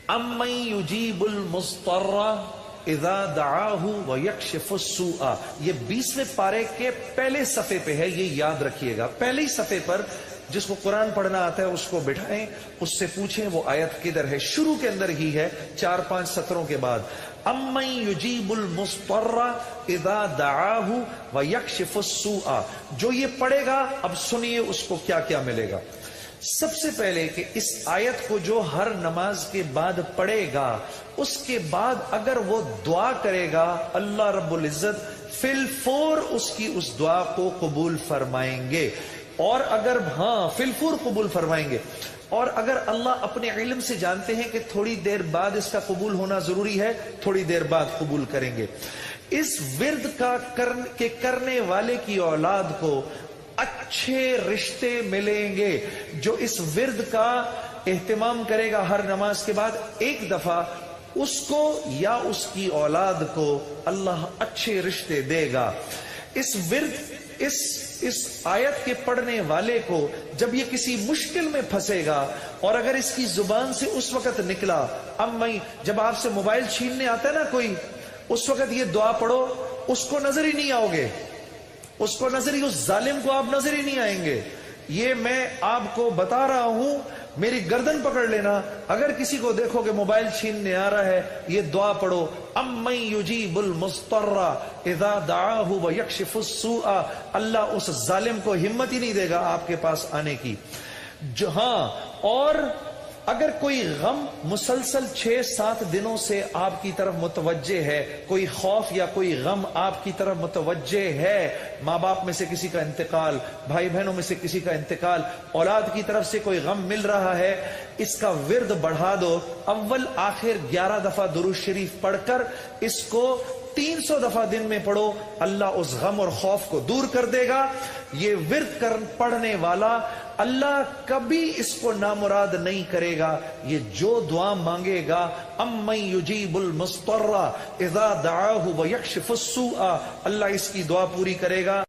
امن یجیب المضطر اذا دعاہ ویکشف السوء، یہ 20ویں پارے کے پہلے صفحے پہ ہے، یہ یاد رکھیے گا۔ پہلے ہی صفحے پر جس کو قرآن پڑھنا آتا ہے اس کو بٹھائیں، اس سے پوچھیں وہ آیت کدھر ہے، شروع کے اندر ہی ہے 4-5 سطروں کے بعد۔ امن یجیب المضطر اذا دعاہ ویکشف السوء، جو یہ پڑھے گا اب سنیے اس کو کیا کیا ملے گا۔ سب سے پہلے کہ اس آیت کو جو ہر نماز کے بعد پڑھے گا، اس کے بعد اگر وہ دعا کرے گا اللہ رب العزت فی الفور اس کی اس دعا کو قبول فرمائیں گے، اور اگر فی الفور قبول فرمائیں گے، اور اگر اللہ اپنے علم سے جانتے ہیں کہ تھوڑی دیر بعد اس کا قبول ہونا ضروری ہے، تھوڑی دیر بعد قبول کریں گے۔ اس ورد کا کرنے والے کی اولاد کو اچھے رشتے ملیں گے۔ جو اس ورد کا اہتمام کرے گا ہر نماز کے بعد ایک دفعہ، اس کو یا اس کی اولاد کو اللہ اچھے رشتے دے گا۔ اس ورد اس آیت کے پڑھنے والے کو جب یہ کسی مشکل میں پھنسے گا، اور اگر اس کی زبان سے اس وقت نکلا، جب آپ سے موبائل چھیننے آتا ہے نا کوئی، اس وقت یہ دعا پڑھو، اس کو نظر ہی نہیں آؤ گے، اس کو نظر ہی، اس ظالم کو آپ نظر ہی نہیں آئیں گے۔ یہ میں آپ کو بتا رہا ہوں، میری گردن پکڑ لینا، اگر کسی کو دیکھو کہ موبائل چھیننے آ رہا ہے، یہ دعا پڑھو، امن یجیب المضطر اذا دعاہ ویکشف السوء، اللہ اس ظالم کو ہمت ہی نہیں دے گا آپ کے پاس آنے کی۔ اور اگر کوئی غم مسلسل 6-7 دنوں سے آپ کی طرف متوجہ ہے، کوئی خوف یا کوئی غم آپ کی طرف متوجہ ہے، ماں باپ میں سے کسی کا انتقال، بھائی بہنوں میں سے کسی کا انتقال، اولاد کی طرف سے کوئی غم مل رہا ہے، اس کا ورد بڑھا دو، اول آخر 11 دفعہ درود شریف پڑھ کر اس کو 300 دفعہ دن میں پڑھو، اللہ اس غم اور خوف کو دور کر دے گا۔ یہ ورد پڑھنے والا اللہ کبھی اس کو نامراد نہیں کرے گا۔ یہ جو دعا مانگے گا، امن یجیب المضطر اذا دعاہ ویکشف السوء، اللہ اس کی دعا پوری کرے گا۔